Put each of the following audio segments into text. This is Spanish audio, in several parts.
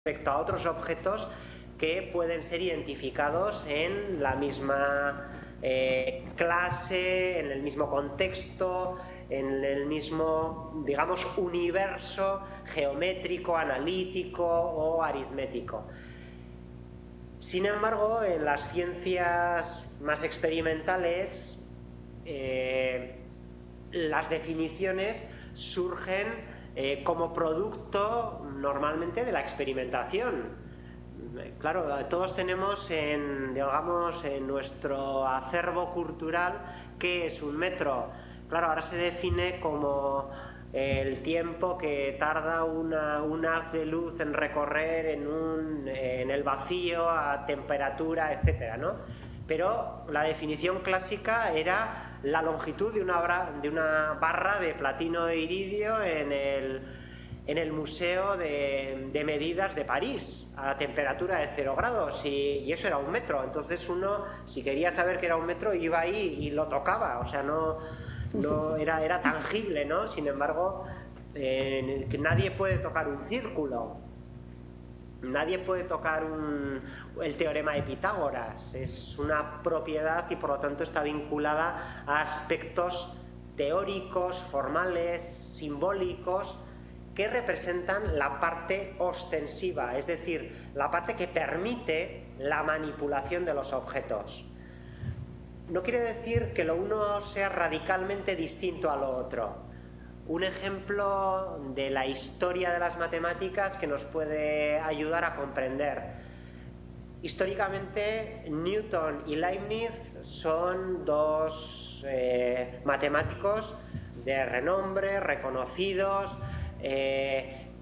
respecto a otros objetos que pueden ser identificados en la misma clase, en el mismo contexto, en el mismo, digamos, universo geométrico, analítico o aritmético. Sin embargo, en las ciencias más experimentales, las definiciones surgen como producto normalmente de la experimentación. Claro, todos tenemos digamos, en nuestro acervo cultural qué es un metro. Claro, ahora se define como el tiempo que tarda un haz de luz en recorrer en el vacío a temperatura, etcétera, ¿no? Pero la definición clásica era la longitud de una barra de platino e iridio en el Museo de Medidas de París, a temperatura de 0 grados, y eso era un metro. Entonces uno, si quería saber que era un metro, iba ahí y lo tocaba, o sea, no era tangible, ¿no? Sin embargo, que nadie puede tocar un círculo, nadie puede tocar el teorema de Pitágoras, es una propiedad y por lo tanto está vinculada a aspectos teóricos, formales, simbólicos, que representan la parte ostensiva, es decir, la parte que permite la manipulación de los objetos. No quiere decir que lo uno sea radicalmente distinto a lo otro. Un ejemplo de la historia de las matemáticas que nos puede ayudar a comprender. Históricamente, Newton y Leibniz son dos matemáticos de renombre, reconocidos,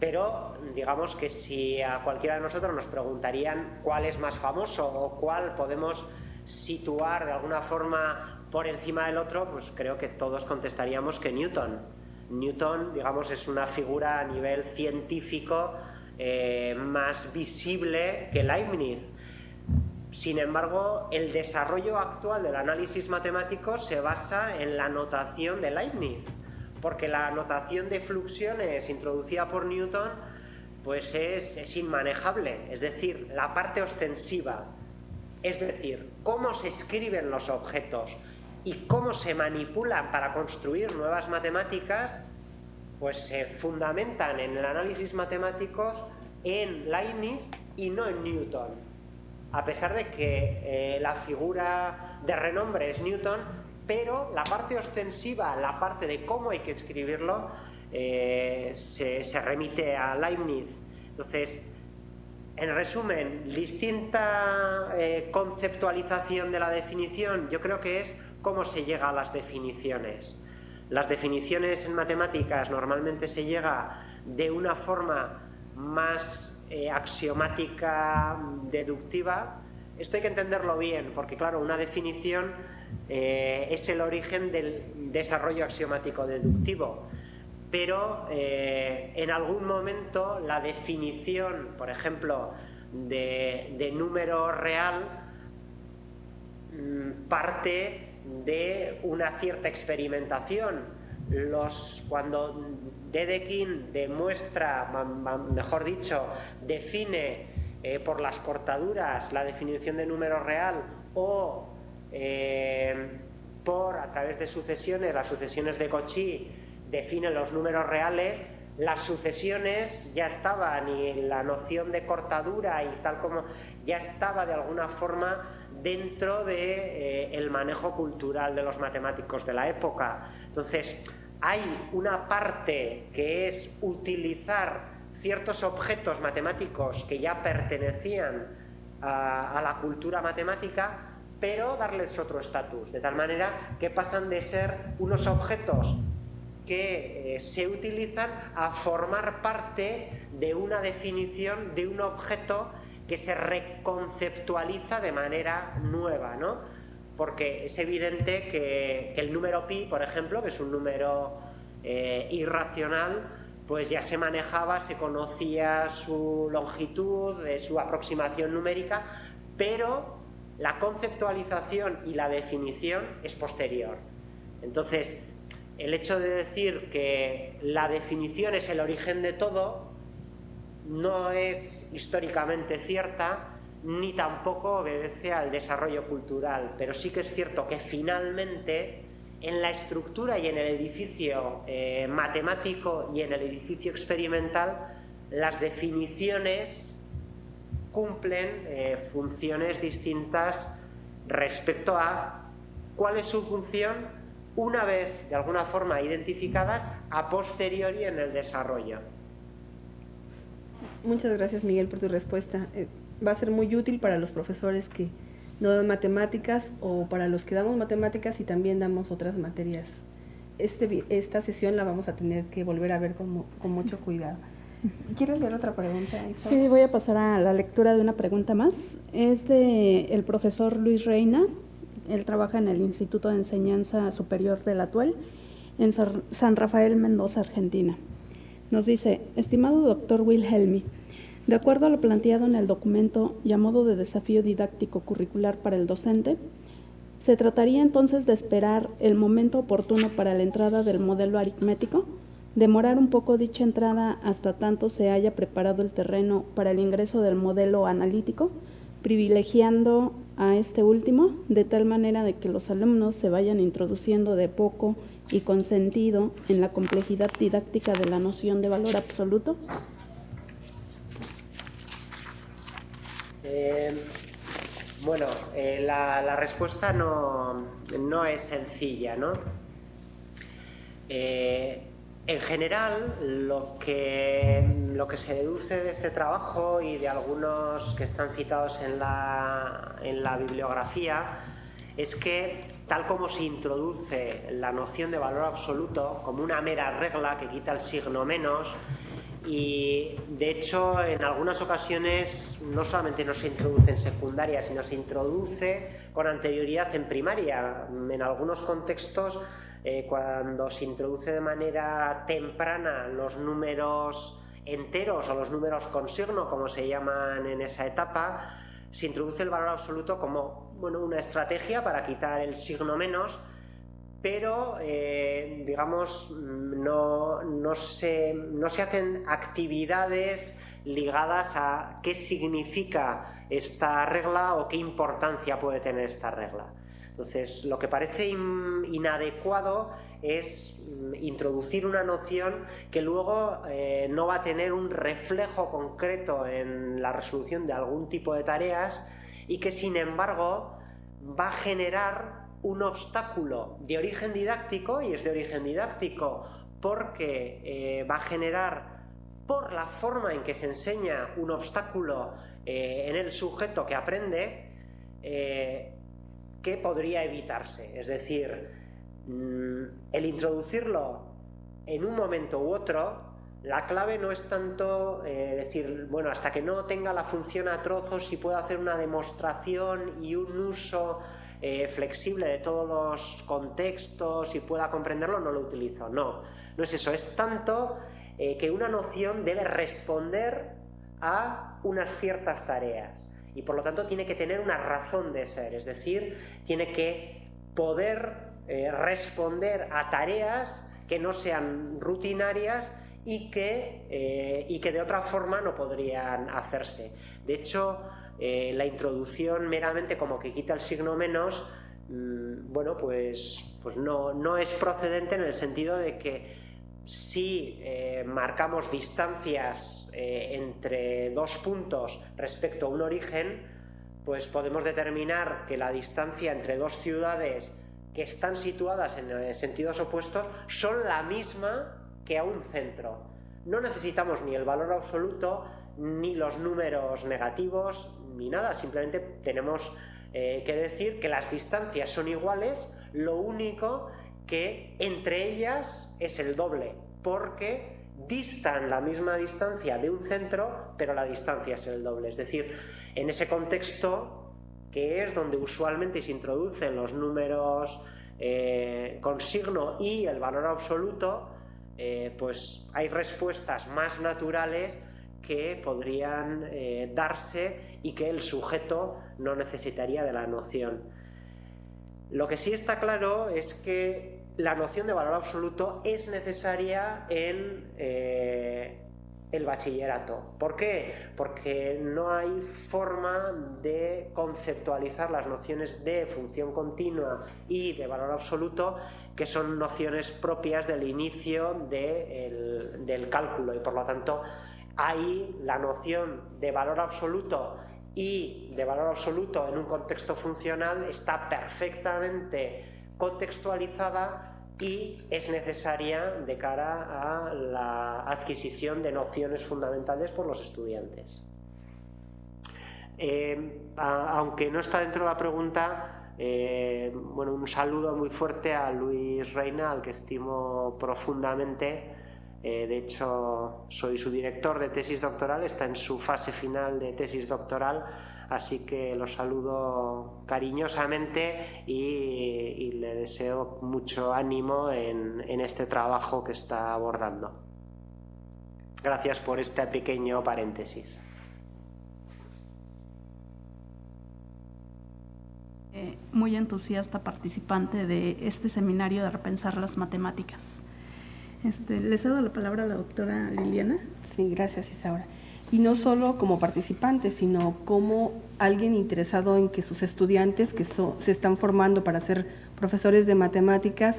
pero digamos que si a cualquiera de nosotros nos preguntarían cuál es más famoso o cuál podemos situar de alguna forma por encima del otro, pues creo que todos contestaríamos que Newton. Newton, digamos, es una figura a nivel científico más visible que Leibniz. Sin embargo, el desarrollo actual del análisis matemático se basa en la notación de Leibniz, porque la notación de fluxiones introducida por Newton pues es inmanejable, es decir, la parte ostensiva, es decir, cómo se escriben los objetos y cómo se manipulan para construir nuevas matemáticas, pues se fundamentan en el análisis matemático en Leibniz y no en Newton. A pesar de que la figura de renombre es Newton, pero la parte ostensiva, la parte de cómo hay que escribirlo, se remite a Leibniz. Entonces, en resumen, distinta conceptualización de la definición, yo creo que es cómo se llega a las definiciones. Las definiciones en matemáticas normalmente se llega de una forma más axiomática, deductiva. Esto hay que entenderlo bien, porque claro, una definición es el origen del desarrollo axiomático deductivo. Pero en algún momento la definición, por ejemplo, de número real parte de una cierta experimentación. Cuando Dedekind demuestra, mejor dicho, define por las cortaduras la definición de número real o a través de sucesiones, las sucesiones de Cauchy, define los números reales, las sucesiones ya estaban y la noción de cortadura y tal como ya estaba de alguna forma dentro del manejo cultural de los matemáticos de la época. Entonces, hay una parte que es utilizar ciertos objetos matemáticos que ya pertenecían a la cultura matemática, pero darles otro estatus, de tal manera que pasan de ser unos objetos que se utilizan a formar parte de una definición de un objeto que se reconceptualiza de manera nueva, ¿no? Porque es evidente que el número pi, por ejemplo, que es un número irracional, pues ya se manejaba, se conocía su longitud, su aproximación numérica, pero la conceptualización y la definición es posterior. Entonces, el hecho de decir que la definición es el origen de todo no es históricamente cierta ni tampoco obedece al desarrollo cultural, pero sí que es cierto que finalmente en la estructura y en el edificio matemático y en el edificio experimental las definiciones cumplen funciones distintas respecto a cuál es su función una vez de alguna forma identificadas a posteriori en el desarrollo. Muchas gracias, Miguel, por tu respuesta. Va a ser muy útil para los profesores que no dan matemáticas o para los que damos matemáticas y también damos otras materias. Esta sesión la vamos a tener que volver a ver con mucho cuidado. ¿Quieres leer otra pregunta, Isabel? Sí, voy a pasar a la lectura de una pregunta más. Es de el profesor Luis Reina. Él trabaja en el Instituto de Enseñanza Superior de la TUEL, en San Rafael, Mendoza, Argentina. Nos dice: estimado doctor Wilhelmi, de acuerdo a lo planteado en el documento y a modo de desafío didáctico curricular para el docente, ¿se trataría entonces de esperar el momento oportuno para la entrada del modelo aritmético? ¿Demorar un poco dicha entrada hasta tanto se haya preparado el terreno para el ingreso del modelo analítico, privilegiando a este último, de tal manera de que los alumnos se vayan introduciendo de poco y con sentido en la complejidad didáctica de la noción de valor absoluto? Bueno, la respuesta no es sencilla, ¿no? En general, lo que se deduce de este trabajo y de algunos que están citados en la bibliografía es que, tal como se introduce la noción de valor absoluto como una mera regla que quita el signo menos, y de hecho en algunas ocasiones no solamente no se introduce en secundaria, sino se introduce con anterioridad en primaria. En algunos contextos, cuando se introduce de manera temprana los números enteros o los números con signo, como se llaman en esa etapa, se introduce el valor absoluto como una estrategia para quitar el signo menos, pero digamos no se hacen actividades ligadas a qué significa esta regla o qué importancia puede tener esta regla. Entonces, lo que parece inadecuado es introducir una noción que luego no va a tener un reflejo concreto en la resolución de algún tipo de tareas y que, sin embargo, va a generar un obstáculo de origen didáctico, y es de origen didáctico porque va a generar, por la forma en que se enseña, un obstáculo en el sujeto que aprende, que podría evitarse. Es decir, el introducirlo en un momento u otro, la clave no es tanto decir, bueno, hasta que no tenga la función a trozos y pueda hacer una demostración y un uso flexible de todos los contextos y pueda comprenderlo, no lo utilizo. No es eso, es tanto que una noción debe responder a unas ciertas tareas y por lo tanto tiene que tener una razón de ser, es decir, tiene que poder responder a tareas que no sean rutinarias y que de otra forma no podrían hacerse. De hecho, la introducción meramente como que quita el signo menos, pues no es procedente, en el sentido de que si marcamos distancias entre dos puntos respecto a un origen, pues podemos determinar que la distancia entre dos ciudades que están situadas en sentidos opuestos son la misma que a un centro. No necesitamos ni el valor absoluto, ni los números negativos, ni nada. Simplemente tenemos que decir que las distancias son iguales, lo único que entre ellas es el doble, porque distan la misma distancia de un centro, pero la distancia es el doble. Es decir, en ese contexto, que es donde usualmente se introducen los números con signo y el valor absoluto, pues hay respuestas más naturales que podrían darse y que el sujeto no necesitaría de la noción. Lo que sí está claro es que la noción de valor absoluto es necesaria en el bachillerato. ¿Por qué? Porque no hay forma de conceptualizar las nociones de función continua y de valor absoluto, que son nociones propias del inicio del cálculo, y por lo tanto ahí la noción de valor absoluto y de valor absoluto en un contexto funcional está perfectamente contextualizada y es necesaria de cara a la adquisición de nociones fundamentales por los estudiantes. Aunque no está dentro de la pregunta, bueno, un saludo muy fuerte a Luis Reina, al que estimo profundamente. De hecho, soy su director de tesis doctoral, está en su fase final de tesis doctoral, así que lo saludo cariñosamente y le deseo mucho ánimo en este trabajo que está abordando. Gracias por este pequeño paréntesis. Muy entusiasta participante de este seminario de repensar las matemáticas. Le cedo la palabra a la doctora Liliana. Sí, gracias, Isaura. Y no solo como participante, sino como alguien interesado en que sus estudiantes que se están formando para ser profesores de matemáticas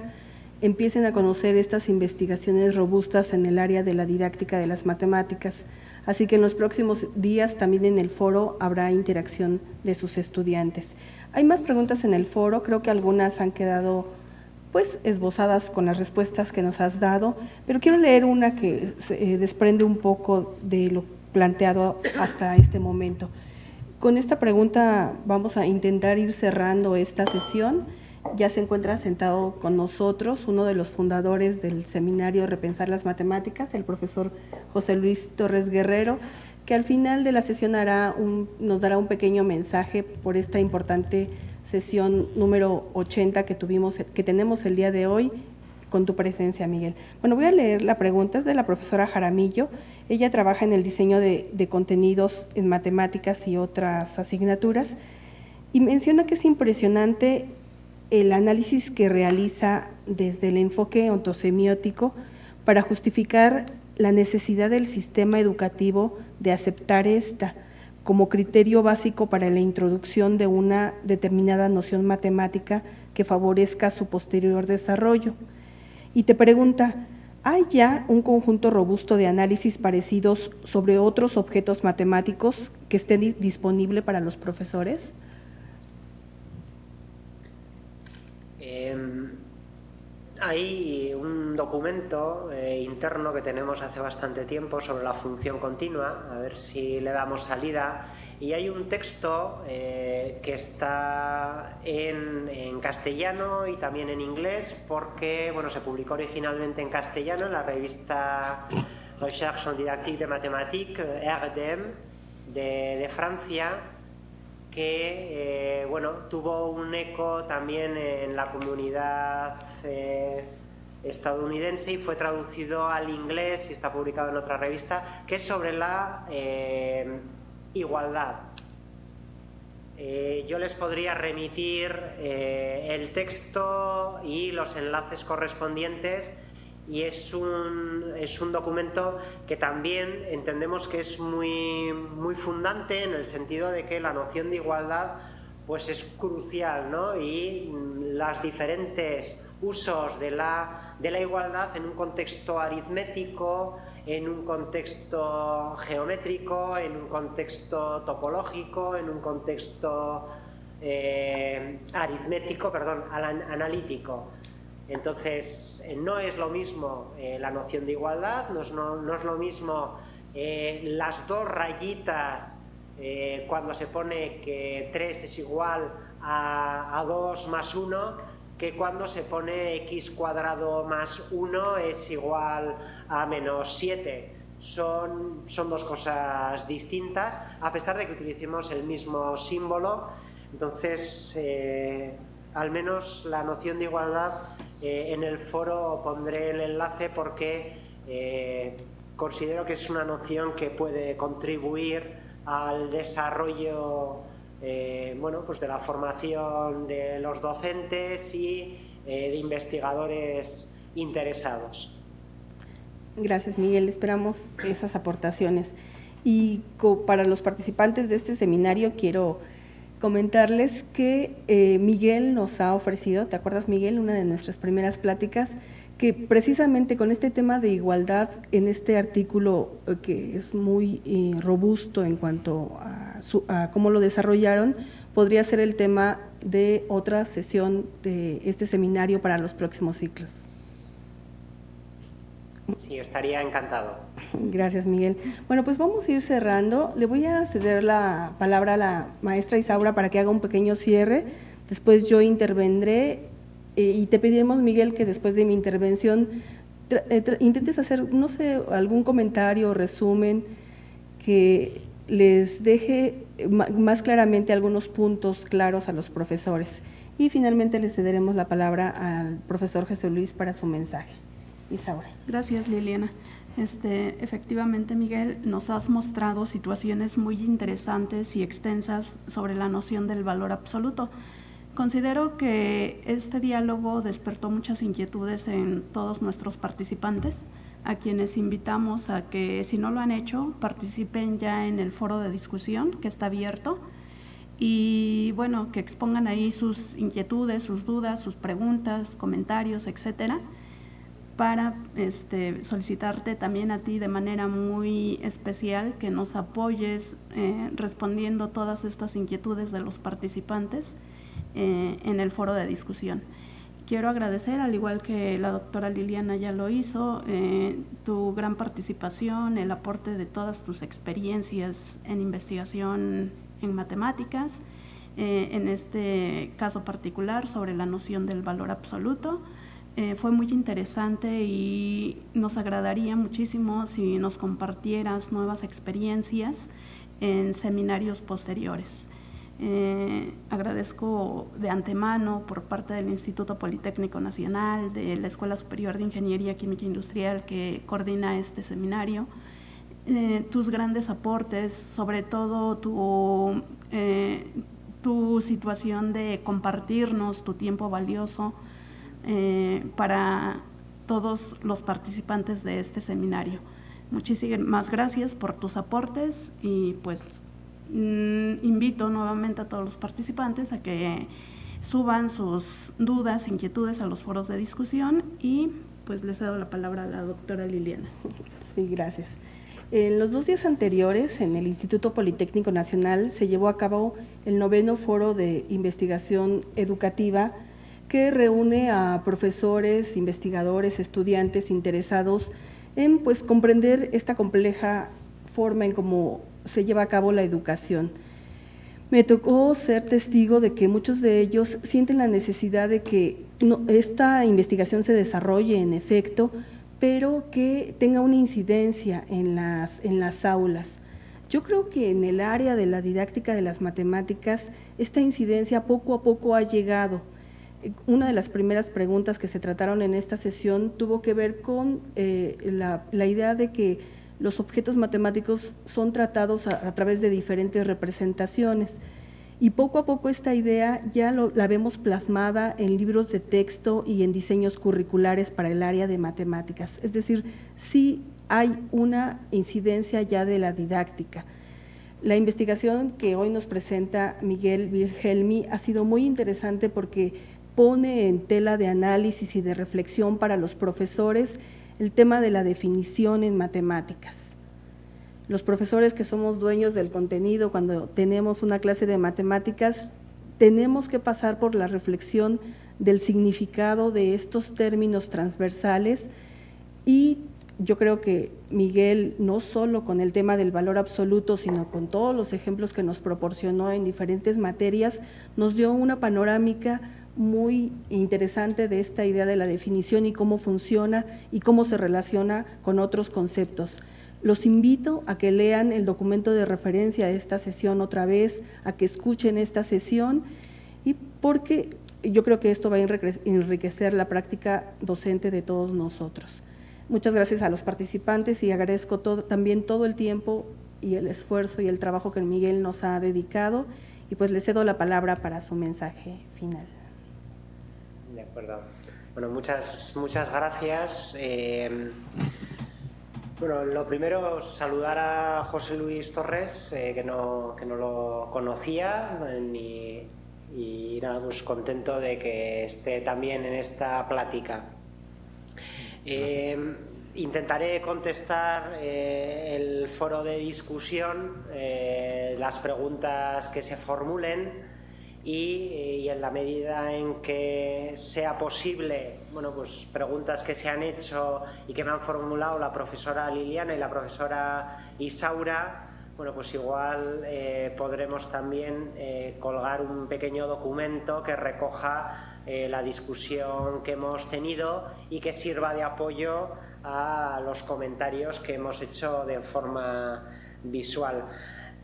empiecen a conocer estas investigaciones robustas en el área de la didáctica de las matemáticas. Así que en los próximos días también en el foro habrá interacción de sus estudiantes. Hay más preguntas en el foro, creo que algunas han quedado pues esbozadas con las respuestas que nos has dado, pero quiero leer una que se desprende un poco de lo planteado hasta este momento. Con esta pregunta vamos a intentar ir cerrando esta sesión. Ya se encuentra sentado con nosotros uno de los fundadores del seminario Repensar las Matemáticas, el profesor José Luis Torres Guerrero, que al final de la sesión nos dará un pequeño mensaje por esta importante sesión número 80 que tenemos el día de hoy, con tu presencia, Miguel. Bueno, voy a leer la pregunta, es de la profesora Jaramillo. Ella trabaja en el diseño de contenidos en matemáticas y otras asignaturas, y menciona que es impresionante el análisis que realiza desde el enfoque ontosemiótico para justificar la necesidad del sistema educativo de aceptar esta como criterio básico para la introducción de una determinada noción matemática que favorezca su posterior desarrollo. Y te pregunta, ¿hay ya un conjunto robusto de análisis parecidos sobre otros objetos matemáticos que estén disponible para los profesores? Hay un documento interno que tenemos hace bastante tiempo sobre la función continua, a ver si le damos salida, y hay un texto que está en castellano y también en inglés, porque bueno, se publicó originalmente en castellano en la revista Recherche en Didactique de Mathématiques, RDM, de Francia, que bueno, tuvo un eco también en la comunidad estadounidense y fue traducido al inglés y está publicado en otra revista, que es sobre la igualdad. Yo les podría remitir el texto y los enlaces correspondientes, y es un documento que también entendemos que es muy fundante, en el sentido de que la noción de igualdad pues es crucial, ¿no? Y los diferentes usos de la igualdad en un contexto aritmético, en un contexto geométrico, en un contexto topológico, en un contexto analítico. Entonces, no es lo mismo la noción de igualdad, no es lo mismo las dos rayitas cuando se pone que 3 es igual a 2 más 1, que cuando se pone x cuadrado más 1 es igual a menos 7. Son dos cosas distintas, a pesar de que utilicemos el mismo símbolo. Entonces, al menos la noción de igualdad, en el foro pondré el enlace, porque considero que es una noción que puede contribuir al desarrollo bueno, pues de la formación de los docentes y de investigadores interesados. Gracias, Miguel. Esperamos esas aportaciones. Y para los participantes de este seminario quiero comentarles que Miguel nos ha ofrecido, ¿te acuerdas, Miguel? Una de nuestras primeras pláticas, que precisamente con este tema de igualdad en este artículo que es muy robusto en cuanto a cómo lo desarrollaron, podría ser el tema de otra sesión de este seminario para los próximos ciclos. Sí, estaría encantado. Gracias, Miguel. Bueno, pues vamos a ir cerrando. Le voy a ceder la palabra a la maestra Isaura para que haga un pequeño cierre. Después yo intervendré y te pediremos, Miguel, que después de mi intervención intentes hacer, no sé, algún comentario o resumen que les deje más claramente algunos puntos claros a los profesores. Y finalmente le cederemos la palabra al profesor Jesús Luis para su mensaje. Isaura. Gracias, Liliana. Efectivamente, Miguel, nos has mostrado situaciones muy interesantes y extensas sobre la noción del valor absoluto. Considero que este diálogo despertó muchas inquietudes en todos nuestros participantes, a quienes invitamos a que, si no lo han hecho, participen ya en el foro de discusión que está abierto y, bueno, que expongan ahí sus inquietudes, sus dudas, sus preguntas, comentarios, etcétera, para solicitarte también a ti de manera muy especial que nos apoyes respondiendo todas estas inquietudes de los participantes en el foro de discusión. Quiero agradecer, al igual que la doctora Liliana ya lo hizo, tu gran participación, el aporte de todas tus experiencias en investigación en matemáticas, en este caso particular sobre la noción del valor absoluto. Fue muy interesante y nos agradaría muchísimo si nos compartieras nuevas experiencias en seminarios posteriores. Agradezco de antemano por parte del Instituto Politécnico Nacional, de la Escuela Superior de Ingeniería Química Industrial que coordina este seminario, tus grandes aportes, sobre todo tu situación de compartirnos tu tiempo valioso para todos los participantes de este seminario. Muchísimas gracias por tus aportes y pues invito nuevamente a todos los participantes a que suban sus dudas, inquietudes a los foros de discusión y pues les cedo la palabra a la doctora Liliana. Sí, gracias. En los 2 días anteriores, en el Instituto Politécnico Nacional, se llevó a cabo el 9º Foro de Investigación Educativa que reúne a profesores, investigadores, estudiantes interesados en pues comprender esta compleja forma en cómo se lleva a cabo la educación. Me tocó ser testigo de que muchos de ellos sienten la necesidad de que esta investigación se desarrolle en efecto, pero que tenga una incidencia en las aulas. Yo creo que en el área de la didáctica de las matemáticas, esta incidencia poco a poco ha llegado. Una de las primeras preguntas que se trataron en esta sesión tuvo que ver con la idea de que los objetos matemáticos son tratados a través de diferentes representaciones y poco a poco esta idea ya la vemos plasmada en libros de texto y en diseños curriculares para el área de matemáticas. Es decir, sí hay una incidencia ya de la didáctica. La investigación que hoy nos presenta Miguel Wilhelmi ha sido muy interesante porque pone en tela de análisis y de reflexión para los profesores el tema de la definición en matemáticas. Los profesores que somos dueños del contenido, cuando tenemos una clase de matemáticas, tenemos que pasar por la reflexión del significado de estos términos transversales y yo creo que Miguel, no solo con el tema del valor absoluto, sino con todos los ejemplos que nos proporcionó en diferentes materias, nos dio una panorámica muy interesante de esta idea de la definición y cómo funciona y cómo se relaciona con otros conceptos. Los invito a que lean el documento de referencia de esta sesión otra vez, a que escuchen esta sesión, y porque yo creo que esto va a enriquecer la práctica docente de todos nosotros. Muchas gracias a los participantes y agradezco también todo el tiempo y el esfuerzo y el trabajo que Miguel nos ha dedicado, y pues le cedo la palabra para su mensaje final. De acuerdo. Bueno, muchas gracias. Bueno, lo primero, saludar a José Luis Torres, que no lo conocía, y nada, pues contento de que esté también en esta plática. Intentaré contestar el foro de discusión, las preguntas que se formulen, y en la medida en que sea posible, bueno, pues preguntas que se han hecho y que me han formulado la profesora Liliana y la profesora Isaura, bueno, pues igual podremos también colgar un pequeño documento que recoja la discusión que hemos tenido y que sirva de apoyo a los comentarios que hemos hecho de forma visual.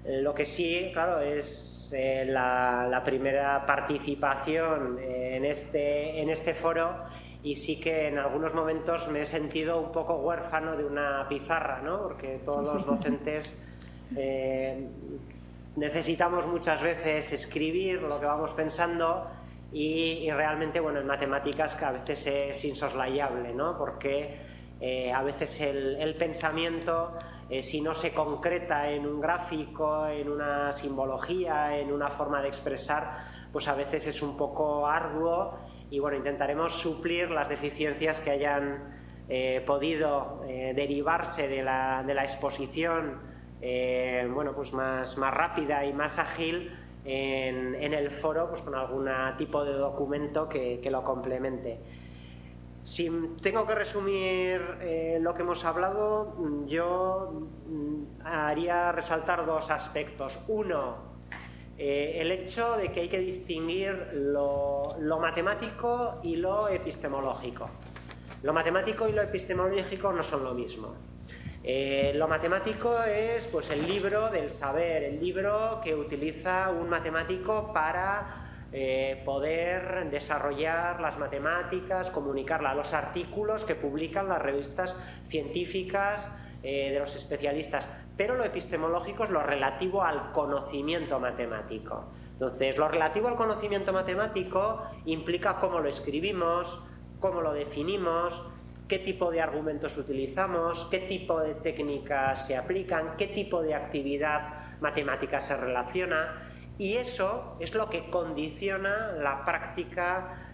Lo que sí, claro, es la primera participación en este foro, y sí que en algunos momentos me he sentido un poco huérfano de una pizarra, ¿no? Porque todos los docentes necesitamos muchas veces escribir lo que vamos pensando, y realmente, bueno, en matemáticas que a veces es insoslayable, ¿no? Porque a veces el pensamiento, si no se concreta en un gráfico, en una simbología, en una forma de expresar, pues a veces es un poco arduo, y bueno, intentaremos suplir las deficiencias que hayan podido derivarse de la exposición, bueno, pues más rápida y más ágil en el foro, pues con algún tipo de documento que lo complemente. Si tengo que resumir lo que hemos hablado, yo haría resaltar dos aspectos. Uno, el hecho de que hay que distinguir lo matemático y lo epistemológico. Lo matemático y lo epistemológico no son lo mismo. Lo matemático es, pues, el libro del saber, el libro que utiliza un matemático para poder desarrollar las matemáticas, comunicarlas, los artículos que publican las revistas científicas de los especialistas. Pero lo epistemológico es lo relativo al conocimiento matemático. Entonces, lo relativo al conocimiento matemático implica cómo lo escribimos, cómo lo definimos, qué tipo de argumentos utilizamos, qué tipo de técnicas se aplican, qué tipo de actividad matemática se relaciona. Y eso es lo que condiciona la práctica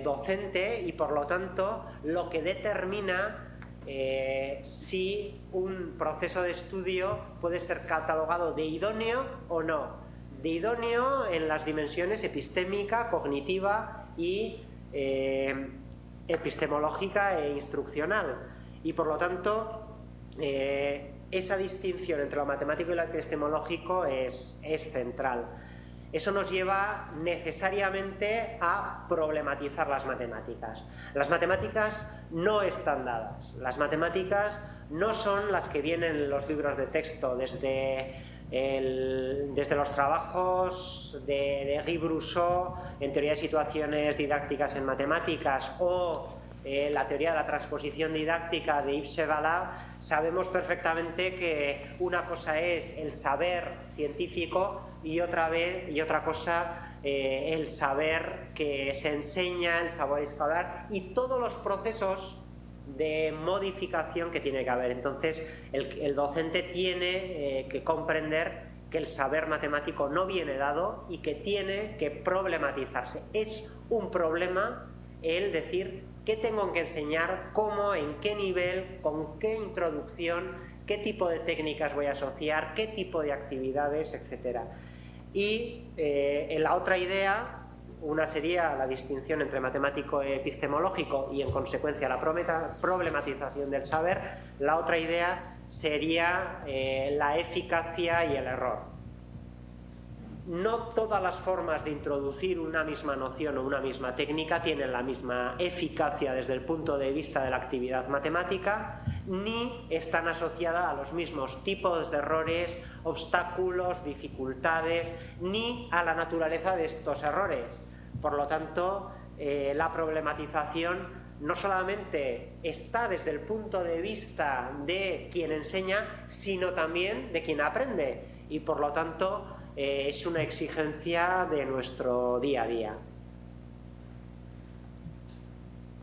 docente, y por lo tanto lo que determina si un proceso de estudio puede ser catalogado de idóneo o no. De idóneo en las dimensiones epistémica, cognitiva y epistemológica e instruccional. Y por lo tanto esa distinción entre lo matemático y lo epistemológico es central. Eso nos lleva necesariamente a problematizar las matemáticas. Las matemáticas no están dadas. Las matemáticas no son las que vienen en los libros de texto, desde los trabajos de Guy Brousseau en teoría de situaciones didácticas en matemáticas, o la teoría de la transposición didáctica de Yves Chevalard. Sabemos perfectamente que una cosa es el saber científico y otra cosa el saber que se enseña, el saber escolar, y todos los procesos de modificación que tiene que haber. Entonces el docente tiene que comprender que el saber matemático no viene dado y que tiene que problematizarse. Es un problema el decir qué tengo que enseñar, cómo, en qué nivel, con qué introducción, qué tipo de técnicas voy a asociar, qué tipo de actividades, etc. Y la otra idea, una sería la distinción entre matemático y epistemológico, y en consecuencia la problematización del saber. La otra idea sería la eficacia y el error. No todas las formas de introducir una misma noción o una misma técnica tienen la misma eficacia desde el punto de vista de la actividad matemática, ni están asociadas a los mismos tipos de errores, obstáculos, dificultades, ni a la naturaleza de estos errores. Por lo tanto, la problematización no solamente está desde el punto de vista de quien enseña, sino también de quien aprende, y por lo tanto es una exigencia de nuestro día a día.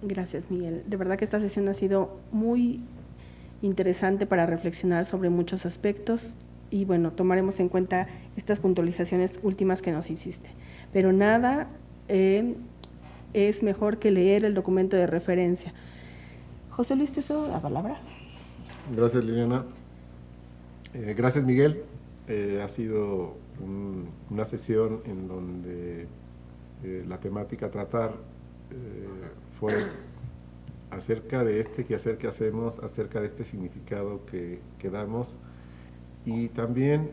Gracias, Miguel. De verdad que esta sesión ha sido muy interesante para reflexionar sobre muchos aspectos y bueno, tomaremos en cuenta estas puntualizaciones últimas que nos hiciste. Pero nada es mejor que leer el documento de referencia. José Luis, te cedo la palabra. Gracias, Liliana. Gracias, Miguel. Ha sido una sesión en donde la temática a tratar fue acerca de este quehacer que hacemos, acerca de este significado que damos y también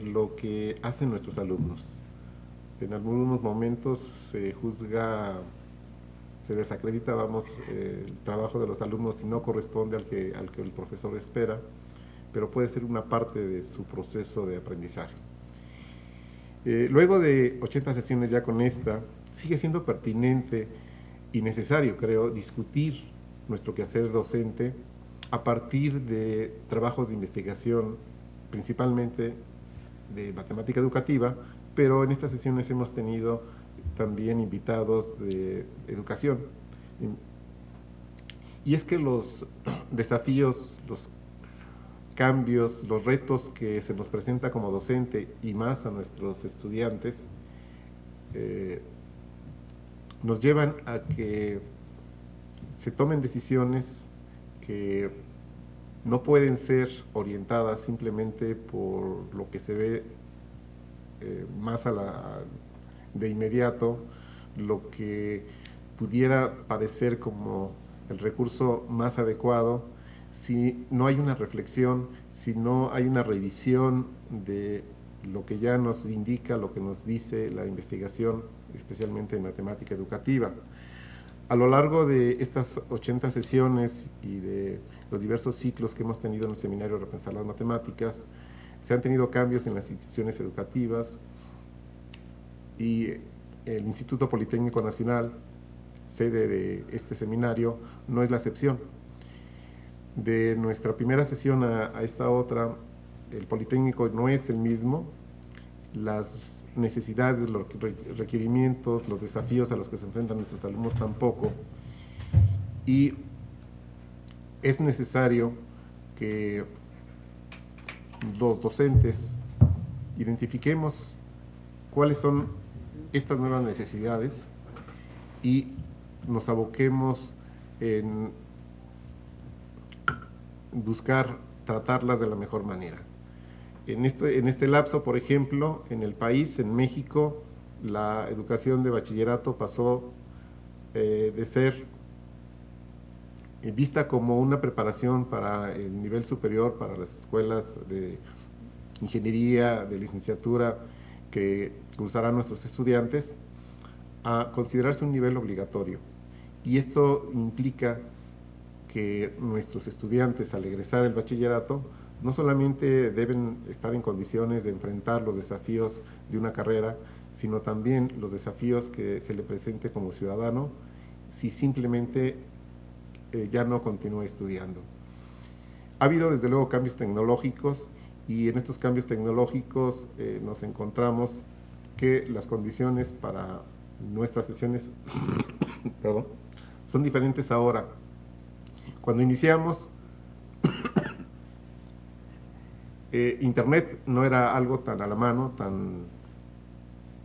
lo que hacen nuestros alumnos. En algunos momentos se juzga, se desacredita, el trabajo de los alumnos si no corresponde al que el profesor espera, pero puede ser una parte de su proceso de aprendizaje. Luego de 80 sesiones ya con esta, sigue siendo pertinente y necesario, creo, discutir nuestro quehacer docente a partir de trabajos de investigación, principalmente de matemática educativa, pero en estas sesiones hemos tenido también invitados de educación. Y es que los desafíos, los cambios, los retos que se nos presenta como docente y más a nuestros estudiantes, nos llevan a que se tomen decisiones que no pueden ser orientadas simplemente por lo que se ve más de inmediato, lo que pudiera parecer como el recurso más adecuado, si no hay una reflexión, si no hay una revisión de lo que ya nos indica, lo que nos dice la investigación, especialmente en matemática educativa. A lo largo de estas 80 sesiones y de los diversos ciclos que hemos tenido en el seminario Repensar las Matemáticas, se han tenido cambios en las instituciones educativas y el Instituto Politécnico Nacional, sede de este seminario, no es la excepción. De nuestra primera sesión a esta otra, el Politécnico no es el mismo, las necesidades, los requerimientos, los desafíos a los que se enfrentan nuestros alumnos tampoco, y es necesario que los docentes identifiquemos cuáles son estas nuevas necesidades y nos aboquemos en buscar tratarlas de la mejor manera. En este lapso, por ejemplo, en el país, en México, la educación de bachillerato pasó de ser vista como una preparación para el nivel superior, para las escuelas de ingeniería, de licenciatura que cursarán nuestros estudiantes, a considerarse un nivel obligatorio. Y esto implica que nuestros estudiantes, al egresar el bachillerato, no solamente deben estar en condiciones de enfrentar los desafíos de una carrera, sino también los desafíos que se le presente como ciudadano si simplemente ya no continúa estudiando. Ha habido desde luego cambios tecnológicos y en estos cambios tecnológicos nos encontramos que las condiciones para nuestras sesiones perdón, son diferentes ahora. Cuando iniciamos, Internet no era algo tan a la mano, tan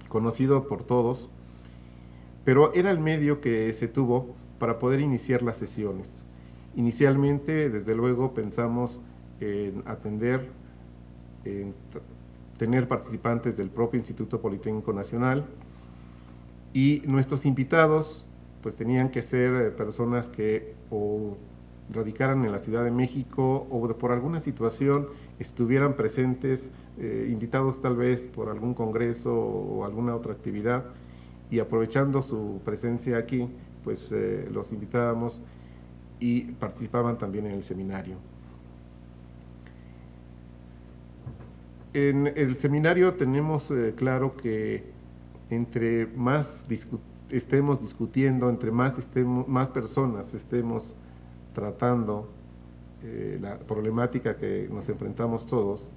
conocido por todos, pero era el medio que se tuvo para poder iniciar las sesiones. Inicialmente, desde luego, pensamos en atender, en tener participantes del propio Instituto Politécnico Nacional, y nuestros invitados pues tenían que ser personas que o radicaran en la Ciudad de México o por alguna situación estuvieran presentes, invitados tal vez por algún congreso o alguna otra actividad, y aprovechando su presencia aquí, pues los invitábamos y participaban también en el seminario. En el seminario tenemos claro que entre más estemos discutiendo, entre más personas estemos tratando la problemática que nos enfrentamos todos,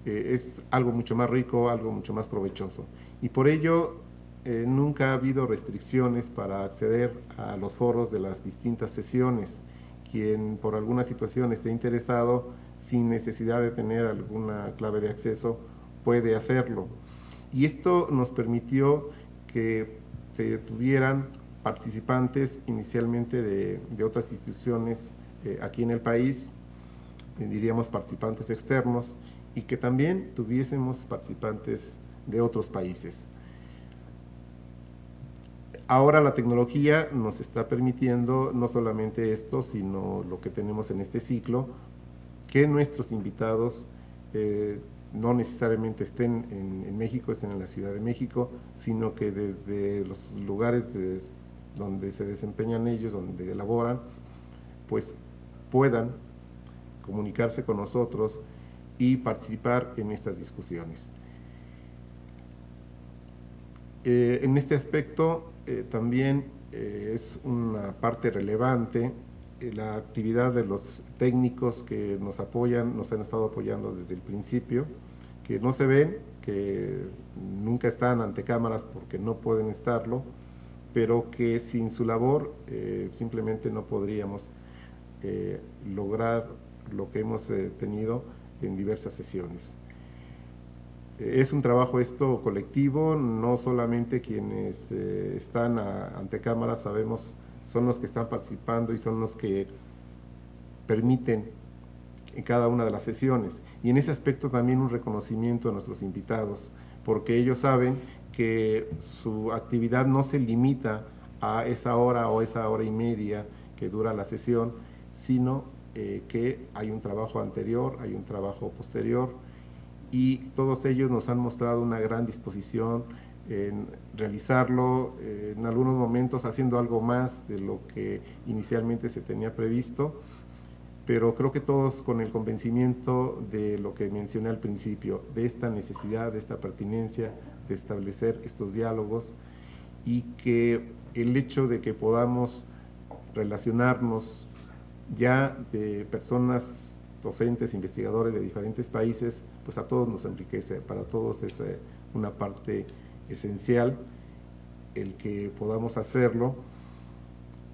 es algo mucho más rico, algo mucho más provechoso. Y por ello nunca ha habido restricciones para acceder a los foros de las distintas sesiones. quien por alguna situación esté interesado, sin necesidad de tener alguna clave de acceso, puede hacerlo. Y esto nos permitió que se tuvieran participantes inicialmente de otras instituciones aquí en el país, diríamos participantes externos, y que también tuviésemos participantes de otros países. Ahora la tecnología nos está permitiendo no solamente esto, sino lo que tenemos en este ciclo, que nuestros invitados no necesariamente estén en México, estén en la Ciudad de México, sino que desde los lugares donde se desempeñan ellos, donde elaboran, pues puedan comunicarse con nosotros y participar en estas discusiones. En este aspecto también es una parte relevante la actividad de los técnicos que nos apoyan, nos han estado apoyando desde el principio, que no se ven, que nunca están ante cámaras porque no pueden estarlo, pero que sin su labor simplemente no podríamos lograr lo que hemos tenido en diversas sesiones. Es un trabajo esto colectivo, no solamente quienes están ante cámaras sabemos son los que están participando y son los que permiten en cada una de las sesiones. Y en ese aspecto también un reconocimiento a nuestros invitados, porque ellos saben que su actividad no se limita a esa hora o esa hora y media que dura la sesión, sino que hay un trabajo anterior, hay un trabajo posterior, y todos ellos nos han mostrado una gran disposición en realizarlo, en algunos momentos haciendo algo más de lo que inicialmente se tenía previsto, pero creo que todos con el convencimiento de lo que mencioné al principio, de esta necesidad, de esta pertinencia de establecer estos diálogos, y que el hecho de que podamos relacionarnos ya de personas docentes, investigadores de diferentes países, pues a todos nos enriquece, para todos es una parte esencial el que podamos hacerlo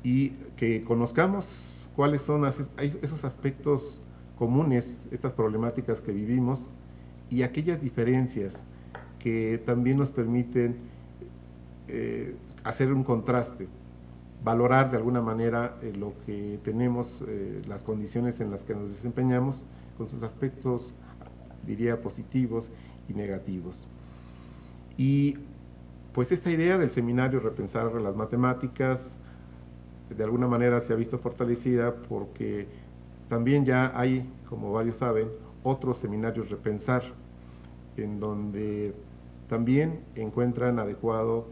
y que conozcamos cuáles son esos aspectos comunes, estas problemáticas que vivimos y aquellas diferencias que también nos permiten hacer un contraste, valorar de alguna manera lo que tenemos, las condiciones en las que nos desempeñamos, con sus aspectos, diría, positivos y negativos. Y pues esta idea del seminario Repensar las Matemáticas, de alguna manera se ha visto fortalecida porque también ya hay, como varios saben, otros seminarios Repensar, en donde también encuentran adecuado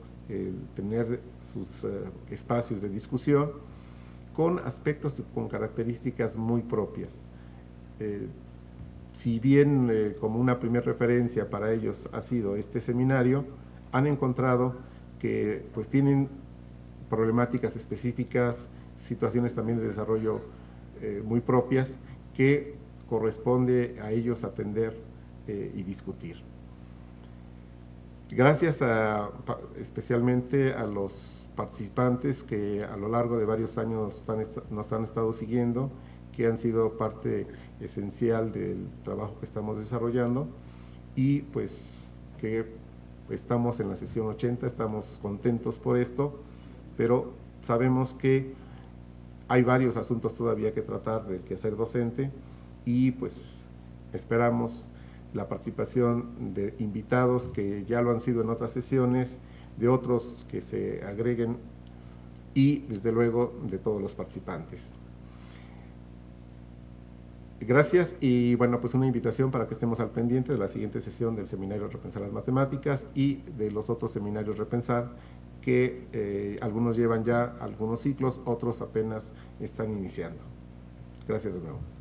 tener sus espacios de discusión con aspectos y con características muy propias. Si bien como una primera referencia para ellos ha sido este seminario, han encontrado que pues tienen problemáticas específicas, situaciones también de desarrollo muy propias que corresponde a ellos atender y discutir. Gracias especialmente a los participantes que a lo largo de varios años nos han estado siguiendo, que han sido parte esencial del trabajo que estamos desarrollando, y pues que estamos en la sesión 80, estamos contentos por esto, pero sabemos que hay varios asuntos todavía que tratar del quehacer docente, y pues esperamos la participación de invitados que ya lo han sido en otras sesiones, de otros que se agreguen y desde luego de todos los participantes. Gracias, y bueno, pues una invitación para que estemos al pendiente de la siguiente sesión del seminario Repensar las Matemáticas y de los otros seminarios Repensar, que algunos llevan ya algunos ciclos, otros apenas están iniciando. Gracias de nuevo.